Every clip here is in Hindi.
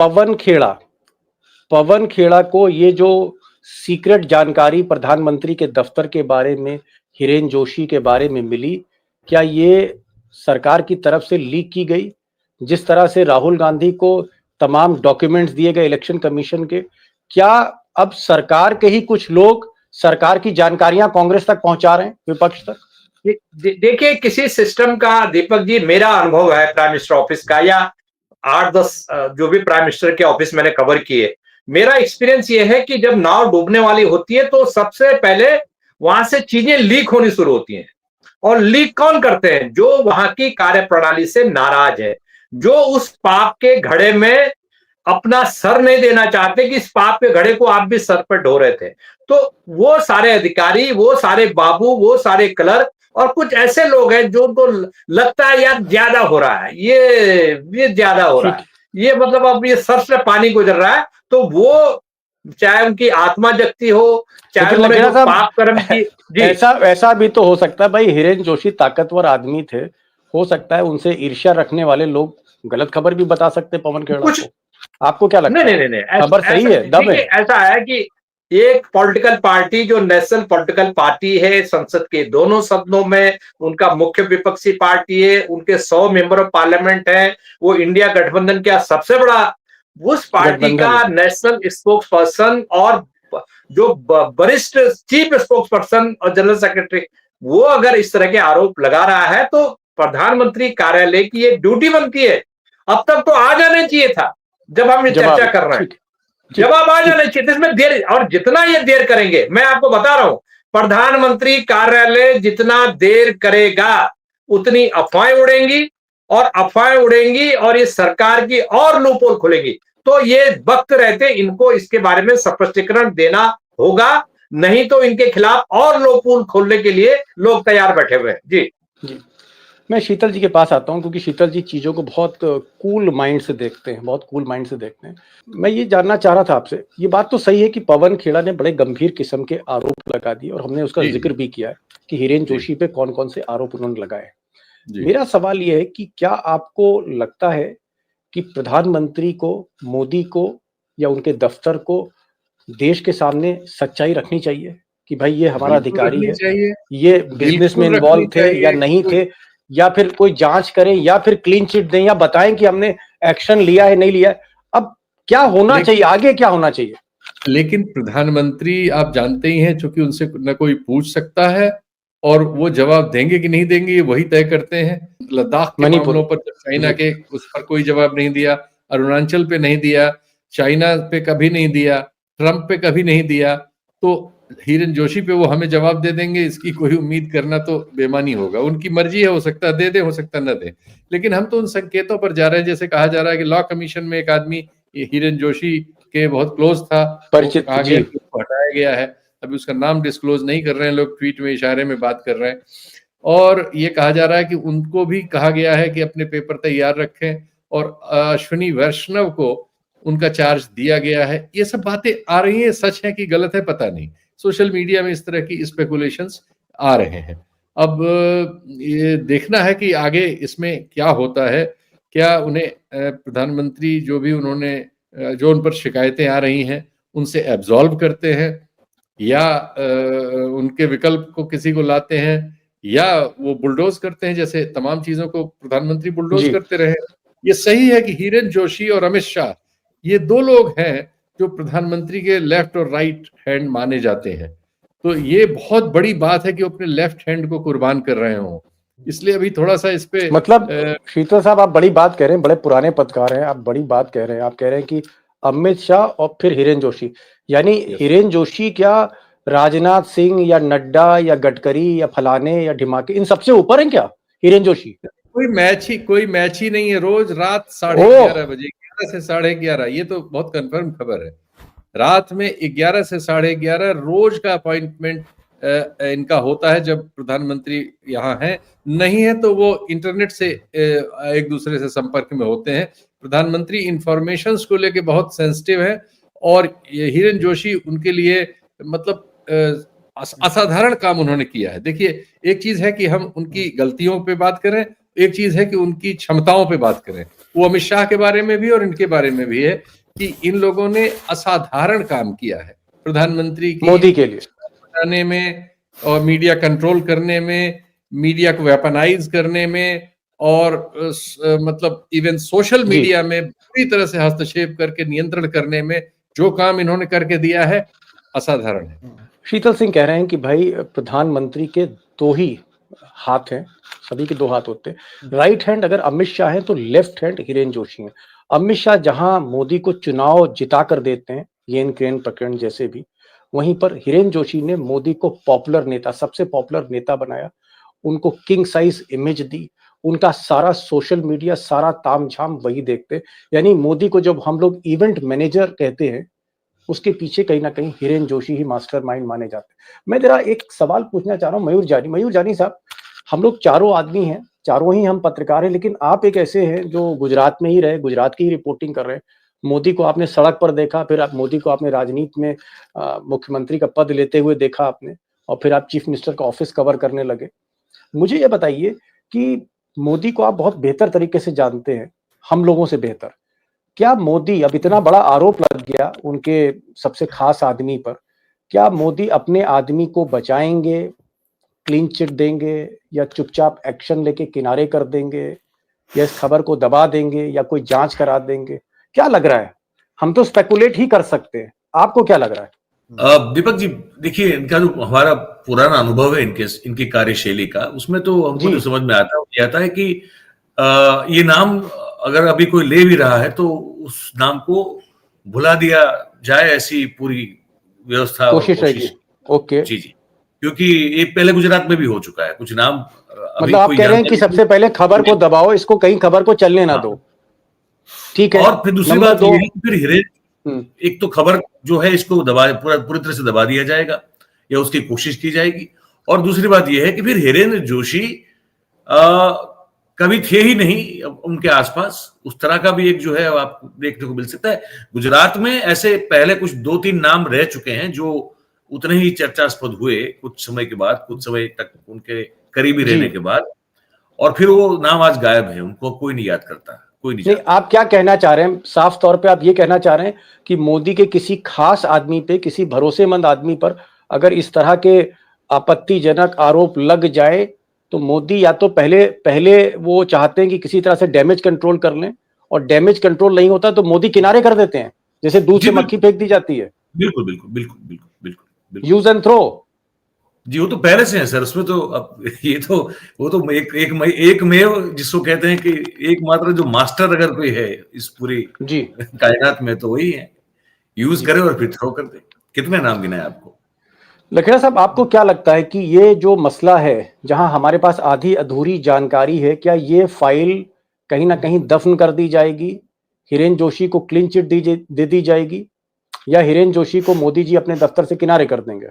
पवन खेड़ा पवन खेड़ा को ये जो सीक्रेट जानकारी प्रधानमंत्री के दफ्तर के बारे में, हिरेन जोशी के बारे में मिली, क्या ये सरकार की तरफ से लीक की गई? जिस तरह से राहुल गांधी को तमाम डॉक्यूमेंट्स दिए गए इलेक्शन कमीशन के, क्या अब सरकार के ही कुछ लोग सरकार की जानकारियां कांग्रेस तक पहुंचा रहे हैं, विपक्ष तक? देखिए, किसी सिस्टम का, दीपक जी, मेरा अनुभव है प्राइम मिनिस्टर ऑफिस का, या 8-10 जो भी प्राइम मिनिस्टर के ऑफिस मैंने कवर किए, मेरा एक्सपीरियंस ये है कि जब नाव डूबने वाली होती है तो सबसे पहले वहां से चीजें लीक होनी शुरू होती हैं। और लीक कौन करते हैं? जो वहां की कार्यप्रणाली से नाराज है, जो उस पाप के घड़े में अपना सर नहीं देना चाहते कि इस पाप के घड़े को आप भी सर पर ढो रहे थे। तो वो सारे अधिकारी, वो सारे बाबू, वो सारे क्लर्क और कुछ ऐसे लोग हैं जो उनको लगता है यार ज्यादा हो रहा है, ये ज्यादा हो रहा है, ये मतलब अब ये सर से पानी गुजर रहा है। तो वो, चाहे उनकी आत्मा जगती हो, चाहे उन्होंने जो पाप कर्म की, ऐसा भी तो हो सकता है भाई, हिरेन जोशी ताकतवर आदमी थे, हो सकता है उनसे ईर्ष्या रखने वाले लोग गलत खबर भी बता सकते पवन खेड़ा को। आपको क्या लगता है? नहीं, खबर सही है, दम है? ऐसा है कि एक पॉलिटिकल पार्टी जो नेशनल पॉलिटिकल पार्टी है, संसद के दोनों सदनों में उनका मुख्य विपक्षी पार्टी है, उनके 100 मेंबर ऑफ पार्लियामेंट है, वो इंडिया गठबंधन का सबसे बड़ा, उस पार्टी का नेशनल स्पोक्स पर्सन और जो वरिष्ठ चीफ स्पोक्स पर्सन और जनरल सेक्रेटरी, वो अगर इस तरह के आरोप लगा रहा है तो प्रधानमंत्री कार्यालय की ये ड्यूटी बनती है। अब तक तो आ जाना चाहिए था जब हम ये चर्चा कर रहे हैं, जवाब आ जाना चाहिए। इसमें देर, और जितना ये देर करेंगे, मैं आपको बता रहा हूं, प्रधानमंत्री कार्यालय जितना देर करेगा उतनी अफवाहें उड़ेंगी और ये सरकार की और लूपहोल खुलेगी। तो ये वक्त रहते इनको इसके बारे में स्पष्टीकरण देना होगा, नहीं तो इनके खिलाफ और लूपहोल खोलने के लिए लोग तैयार बैठे हुए हैं। जी, मैं शीतल जी के पास आता हूं, क्योंकि शीतल जी चीजों को बहुत कूल माइंड से देखते हैं, मैं ये जानना चाह रहा था आपसे, ये बात तो सही है कि पवन खेड़ा ने बड़े गंभीर किस्म के आरोप लगा दिए और हमने उसका जिक्र भी किया है कि हिरेन जोशी पे कौन कौन से आरोप उन्होंने लगाए। मेरा सवाल यह है कि क्या आपको लगता है कि प्रधानमंत्री को, मोदी को या उनके दफ्तर को देश के सामने सच्चाई रखनी चाहिए कि भाई ये हमारा अधिकारी है, ये बिजनेस में इन्वॉल्व थे या नहीं थे, या फिर कोई जांच करें या फिर क्लीन चिट दें या बताएं कि हमने एक्शन लिया है नहीं लिया है? अब क्या होना चाहिए, आगे क्या होना चाहिए? लेकिन प्रधानमंत्री आप जानते ही हैं, चूंकि उनसे न कोई पूछ सकता है और वो जवाब देंगे कि नहीं देंगे ये वही तय करते हैं। लद्दाख के मामलों पर चाइना के, उस पर कोई जवाब नहीं दिया, अरुणाचल पे नहीं दिया, चाइना पे कभी नहीं दिया, ट्रंप पे कभी नहीं दिया, तो हिरेन जोशी पे वो हमें जवाब दे देंगे, इसकी कोई उम्मीद करना तो बेमानी होगा। उनकी मर्जी है, हो सकता है दे दे, हो सकता है न दे। लेकिन हम तो उन संकेतों पर जा रहे हैं, जैसे कहा जा रहा है कि लॉ कमीशन में एक आदमी हिरेन जोशी के बहुत क्लोज था, परिचित, हटाया गया है। अभी उसका नाम डिस्क्लोज नहीं कर रहे हैं लोग, ट्वीट में इशारे में बात कर रहे हैं। और ये कहा जा रहा है कि उनको भी कहा गया है कि अपने पेपर तैयार रखें, और अश्विनी वैष्णव को उनका चार्ज दिया गया है। ये सब बातें आ रही हैं, सच है कि गलत है पता नहीं, सोशल मीडिया में इस तरह की स्पेकुलेशंस आ रहे हैं। अब ये देखना है कि आगे इसमें क्या होता है। क्या उन्हें प्रधानमंत्री जो भी जो उन पर शिकायतें आ रही हैं उनसे एब्जॉल्व करते हैं, या उनके विकल्प को किसी को लाते हैं, या वो बुलडोज करते हैं, जैसे तमाम चीजों को प्रधानमंत्री बुलडोज करते रहे। ये सही है कि हिरेन जोशी और अमित शाह ये दो लोग हैं जो प्रधानमंत्री के लेफ्ट और राइट हैंड माने जाते हैं। तो ये बहुत बड़ी बात है कि वो अपने लेफ्ट हैंड को कुर्बान कर रहे हों। इसलिए अभी थोड़ा सा इस पे, मतलब शीतल साहब, आप बड़ी बात कह रहे हैं, बड़े पुराने पत्रकार हैं आप, बड़ी बात कह रहे हैं। आप कह रहे हैं कि अमित शाह और फिर हिरेन जोशी, यानी हिरेन जोशी क्या राजनाथ सिंह या नड्डा या गडकरी या फलाने या ढिमाके इन सबसे ऊपर हैं क्या हिरेन जोशी? कोई मैच ही नहीं है। रोज रात 11:30 बजे, 11 से 11:30, ये तो बहुत कंफर्म खबर है। रात में 11 से 11:30 रोज का अपॉइंटमेंट इनका होता है जब प्रधानमंत्री यहाँ हैं। नहीं है तो वो इंटरनेट से एक दूसरे से संपर्क में होते हैं। प्रधानमंत्री इंफॉर्मेशंस को लेके बहुत सेंसिटिव है, और हिरेन जोशी उनके लिए मतलब असाधारण काम उन्होंने किया है। देखिए, एक चीज है कि हम उनकी गलतियों पे बात करें, एक चीज है कि उनकी क्षमताओं पे बात करें। वो अमित शाह के बारे में भी और इनके बारे में भी है कि इन लोगों ने असाधारण काम किया है प्रधानमंत्री की मोदी के लिए बनाने में और मीडिया कंट्रोल करने में, मीडिया को वेपनाइज करने में और मतलब इवन सोशल मीडिया में पूरी तरह से हस्तक्षेप करके नियंत्रण करने में जो काम इन्होंने करके दिया है असाधारण है। शीतल सिंह कह रहे हैं कि भाई प्रधानमंत्री के दो ही हाथ हैं, सभी के दो हाथ होते हैं। राइट हैंड अगर अमित शाह है तो लेफ्ट हैंड हिरेन जोशी है। अमित शाह जहां मोदी को चुनाव जिता कर देते हैं, येन क्रेन प्रकरण जैसे भी, वहीं पर हिरेन जोशी ने मोदी को पॉपुलर नेता, सबसे पॉपुलर नेता बनाया, उनको किंग साइज इमेज दी, उनका सारा सोशल मीडिया, सारा तामझाम वही देखते। यानी मोदी को जब हम लोग इवेंट मैनेजर कहते हैं, उसके पीछे कहीं ना कहीं हिरेन जोशी ही मास्टरमाइंड माने जाते हैं। मैं जरा एक सवाल पूछना चाह रहा हूँ मयूर जानी साहब, हम लोग चारों आदमी हैं, चारों ही हम पत्रकार हैं, लेकिन आप एक ऐसे हैं जो गुजरात में ही रहे, गुजरात की ही रिपोर्टिंग कर रहे हैं। मोदी को आपने सड़क पर देखा, फिर आप मोदी को आपने राजनीति में मुख्यमंत्री का पद लेते हुए देखा आपने, और फिर आप चीफ मिनिस्टर का ऑफिस कवर करने लगे। मुझे ये बताइए कि मोदी को आप बहुत बेहतर तरीके से जानते हैं, हम लोगों से बेहतर। क्या मोदी, अब इतना बड़ा आरोप लग गया उनके सबसे खास आदमी पर, क्या मोदी अपने आदमी को बचाएंगे, क्लीन चिट देंगे, या चुपचाप एक्शन लेके किनारे कर देंगे, या इस खबर को दबा देंगे, या कोई जांच करा देंगे? क्या लग रहा है? हम तो स्पेकुलेट ही कर सकते हैं, आपको क्या लग रहा है? दीपक जी, देखिए, इनका जो हमारा पुराना अनुभव है इनकी कार्यशैली का, उसमें तो हमको जो समझ में आता है कि ये नाम अगर अभी कोई ले भी रहा है तो उस नाम को भुला दिया जाए, ऐसी पूरी व्यवस्था कोशिश रहेगी। ओके जी, क्योंकि ये पहले गुजरात में भी हो चुका है कुछ नाम। मतलब आप कह रहे हैं कि सबसे पहले खबर को दबाओ, इसको कहीं खबर को चलने ना दो, ठीक है। और फिर दूसरी बात ये है कि फिर हिरेन, एक तो खबर जो है इसको पूरी तरह से दबा दिया जाएगा या उसकी कोशिश की जाएगी, और दूसरी बात यह है कि फिर हिरेन जोशी कभी थे ही नहीं उनके आसपास। उस तरह का भी एक जो है आपको देखने को मिल सकता है। गुजरात में ऐसे पहले कुछ 2-3 नाम रह चुके हैं जो उतने ही चर्चास्पद हुए कुछ समय के बाद, कुछ समय तक उनके करीबी रहने के बाद, और फिर वो नाम आज गायब है, उनको कोई नहीं याद करता, कोई नहीं। आप क्या कहना चाह रहे हैं? साफ तौर पे आप ये कहना चाह रहे हैं कि मोदी के किसी खास आदमी पे, किसी भरोसेमंद आदमी पर अगर इस तरह के आपत्तिजनक आरोप लग जाए तो मोदी या तो पहले वो चाहते हैं कि किसी तरह से डैमेज कंट्रोल कर लें, और डैमेज कंट्रोल नहीं होता तो मोदी किनारे कर देते हैं, जैसे दूध से मक्खी फेंक दी जाती है। बिल्कुल यूज एंड थ्रो जी, वो तो पहले से है सर, उसमें तो अब ये तो वो तो एक में जिसको कहते हैं कि एकमात्र जो मास्टर अगर कोई है इस पूरी जी कायनात में तो वही है, यूज करे और फिर थ्रो कर दे। कितने नाम गिनाए आपको? लखेड़ा साहब, आपको क्या लगता है कि ये जो मसला है, जहां हमारे पास आधी अधूरी जानकारी है, क्या ये फाइल कहीं ना कहीं दफन कर दी जाएगी, हिरेन जोशी को क्लीन चिट दे दी जाएगी, या हिरेन जोशी को मोदी जी अपने दफ्तर से किनारे कर देंगे?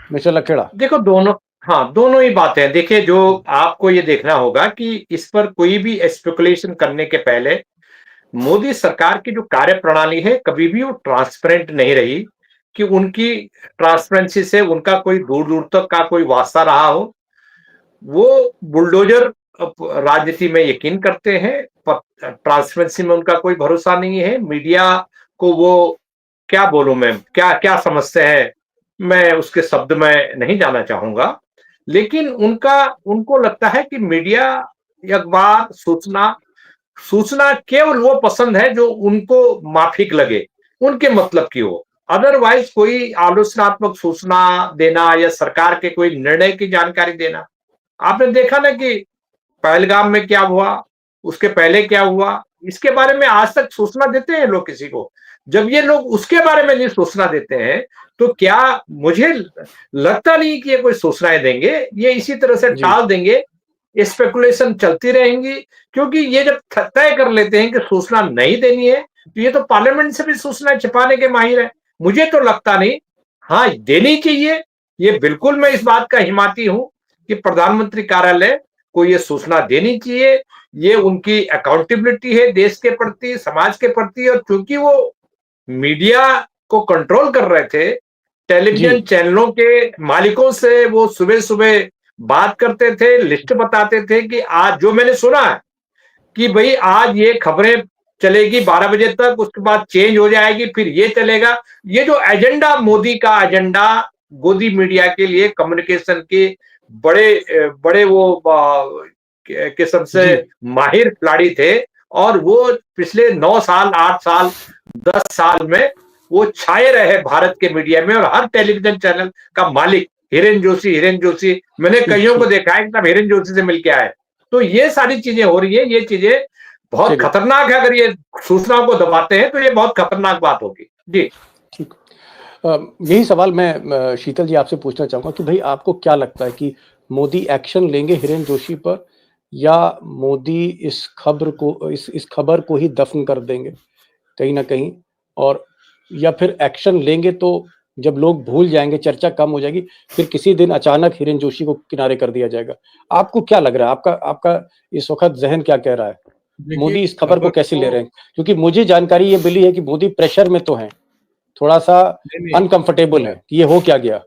मिस्टर लखेड़ा, देखो, दोनों ही बातें। देखिए, जो आपको ये देखना होगा कि इस पर कोई भी स्पेकुलेशन करने के पहले मोदी सरकार की जो कार्य प्रणाली है कभी भी वो ट्रांसपेरेंट नहीं रही, कि उनकी ट्रांसपेरेंसी से उनका कोई दूर दूर तक का कोई वास्ता रहा हो। वो बुलडोजर राजनीति में यकीन करते हैं, ट्रांसपेरेंसी में उनका कोई भरोसा नहीं है। मीडिया को वो, क्या बोलूं मैं, क्या क्या समझते हैं, मैं उसके शब्द में नहीं जाना चाहूंगा, लेकिन उनको लगता है कि मीडिया, अखबार, सूचना केवल वो पसंद है जो उनको माफिक लगे, उनके मतलब की हो। अदरवाइज कोई आलोचनात्मक सूचना देना या सरकार के कोई निर्णय की जानकारी देना, आपने देखा ना कि पहलगाम में क्या हुआ, उसके पहले क्या हुआ, इसके बारे में आज तक सूचना देते हैं लोग किसी को? जब ये लोग उसके बारे में नहीं सूचना देते हैं तो क्या, मुझे लगता नहीं कि ये कोई सूचनाएं देंगे, ये इसी तरह से टाल देंगे, स्पेकुलेशन चलती रहेंगी। क्योंकि ये जब तय कर लेते हैं कि सूचना नहीं देनी है, तो ये तो पार्लियामेंट से भी सूचना छिपाने के माहिर है। मुझे तो लगता नहीं, हाँ देनी चाहिए, ये बिल्कुल मैं इस बात का हिमाती हूं कि प्रधानमंत्री कार्यालय को ये सूचना देनी चाहिए। ये उनकी अकाउंटेबिलिटी है देश के प्रति, समाज के प्रति। और क्योंकि वो मीडिया को कंट्रोल कर रहे थे, टेलीविजन चैनलों के मालिकों से वो सुबह सुबह बात करते थे, लिस्ट बताते थे कि आज जो मैंने सुना है कि भाई आज ये खबरें चलेगी 12 बजे तक, उसके बाद चेंज हो जाएगी, फिर ये चलेगा। ये जो एजेंडा, मोदी का एजेंडा, गोदी मीडिया के लिए कम्युनिकेशन के बड़े वो किस्म से जी माहिर खिलाड़ी थे, और वो पिछले 9 साल, 8 साल, 10 साल में वो छाए रहे भारत के मीडिया में, और हर टेलीविजन चैनल का मालिक हिरेन जोशी, मैंने कईयों को देखा है कि सब हिरेन जोशी से मिलके आए। तो ये सारी चीजें हो रही है, ये चीजें बहुत चलिए खतरनाक है। अगर ये सूचनाओं को दबाते हैं तो ये बहुत खतरनाक बात होगी। जी ठीक। यही सवाल मैं शीतल जी आपसे पूछना चाहूंगा कि भाई आपको क्या लगता है कि मोदी एक्शन लेंगे हिरेन जोशी पर, या मोदी इस खबर को ही दफन कर देंगे कहीं ना कहीं, और या फिर एक्शन लेंगे तो जब लोग भूल जाएंगे, चर्चा कम हो जाएगी, फिर किसी दिन अचानक हिरेन जोशी को किनारे कर दिया जाएगा। आपको क्या लग रहा है, आपका आपका इस वक्त जहन क्या कह रहा है? मोदी देखिए इस खबर को कैसे ले तो रहे हैं? क्योंकि मुझे जानकारी ये मिली है कि मोदी प्रेशर में तो हैं, थोड़ा सा नहीं अनकंफर्टेबल है कि ये हो क्या गया।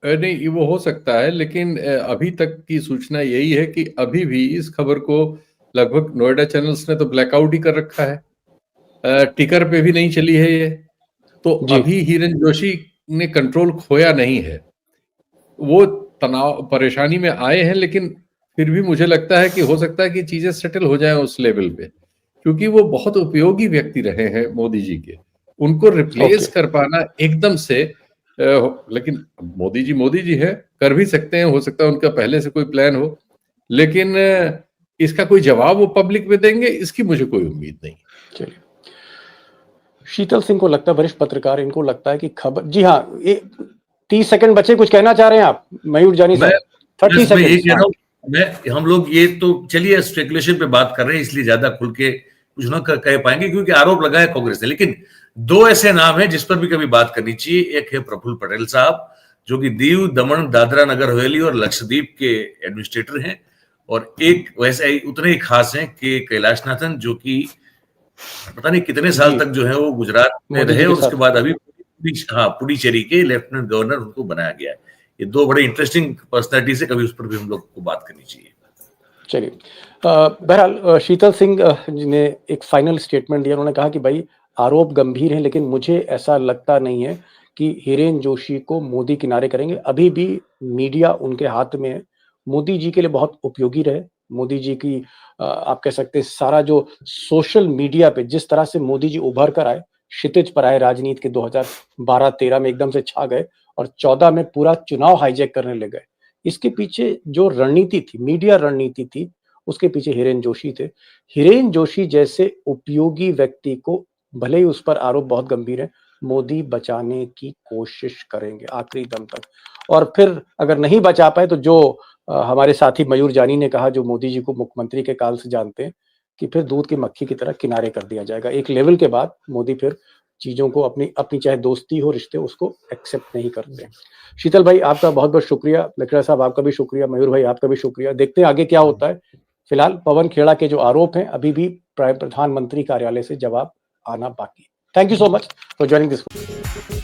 नहीं, ये वो हो सकता है, लेकिन अभी तक की सूचना यही है कि अभी भी इस खबर को लगभग नोएडा चैनल्स ने तो ब्लैकआउट ही कर रखा है, टिकर पे भी नहीं चली है ये। तो जी अभी हिरेन जोशी ने कंट्रोल खोया नहीं है, वो तनाव परेशानी में आए हैं, लेकिन फिर भी मुझे लगता है कि हो सकता है कि चीजें सेटल हो जाएं उस लेवल पे, क्योंकि वो बहुत उपयोगी व्यक्ति रहे हैं मोदी जी के। उनको ओके रिप्लेस कर पाना एकदम से लेकिन मोदी जी है, कर भी सकते हैं, हो सकता है उनका पहले से कोई प्लान हो, लेकिन इसका कोई जवाब वो पब्लिक में देंगे, इसकी मुझे कोई उम्मीद नहीं। चलिए, शीतल सिंह को लगता है, वरिष्ठ पत्रकार, इनको लगता है कि खबर, जी हाँ, 30 सेकंड बचे, कुछ कहना चाह रहे हैं आप मयूर जानी मैं साहब? 30 मैं यही सेकंड। कह रहा हूँ, मैं हम लोग ये तो चलिए स्पेकुलेशन पे बात कर रहे हैं, इसलिए ज्यादा खुल के कुछ ना कह पाएंगे, क्योंकि आरोप लगा है कांग्रेस ने। लेकिन दो ऐसे नाम हैं जिस पर भी कभी बात करनी चाहिए। एक है प्रफुल्ल पटेल साहब, जो कि दीव, दमन, दादरा नगर हवेली और लक्षद्वीप के एडमिनिस्ट्रेटर हैं, और एक वैसे ही उतने ही खास हैं कि कैलाशनाथन, जो कि पता नहीं कितने साल जी तक जो है वो गुजरात में मोदी जी रहे, के और उसके साथ। बाद अभी पुडुचेरी के लेफ्टिनेंट गवर्नर उनको बनाया गया है। ये दो बड़े इंटरेस्टिंग पर्सनैलिटी से कभी उस पर भी हम लोग को बात करनी चाहिए। चलिए, बहरहाल शीतल सिंह ने एक फाइनल स्टेटमेंट दिया। उन्होंने कहा कि भाई आरोप गंभीर हैं, लेकिन मुझे ऐसा लगता नहीं है कि हिरेन जोशी को मोदी किनारे करेंगे। अभी भी मीडिया उनके हाथ में है, मोदी जी के लिए बहुत उपयोगी रहे। मोदी जी की आप कह सकते हैं सारा जो सोशल मीडिया पे जिस तरह से मोदी जी उभर कर आए, क्षितिज पर आए राजनीति के 2012-13 में एकदम से छा गए, और 14 में पूरा चुनाव हाईजैक करने लग गए। इसके पीछे जो रणनीति थी, मीडिया रणनीति थी, उसके पीछे हिरेन जोशी थे। हिरेन जोशी जैसे उपयोगी व्यक्ति को, भले ही उस पर आरोप बहुत गंभीर है, मोदी बचाने की कोशिश करेंगे आखिरी दम तक। और फिर अगर नहीं बचा पाए तो जो हमारे साथी मयूर जानी ने कहा, जो मोदी जी को मुख्यमंत्री के काल से जानते हैं, कि फिर दूध की मक्खी की तरह किनारे कर दिया जाएगा। एक लेवल के बाद मोदी फिर चीजों को अपनी अपनी चाहे दोस्ती हो, रिश्ते, उसको एक्सेप्ट नहीं करते। शीतल भाई आपका बहुत बहुत शुक्रिया, लकड़ा साहब आपका भी शुक्रिया, मयूर भाई आपका भी शुक्रिया। देखते हैं आगे क्या होता है। फिलहाल पवन खेड़ा के जो आरोप हैं, अभी भी प्रधानमंत्री कार्यालय से जवाब आना बाकी है। Thank you so much for joining this.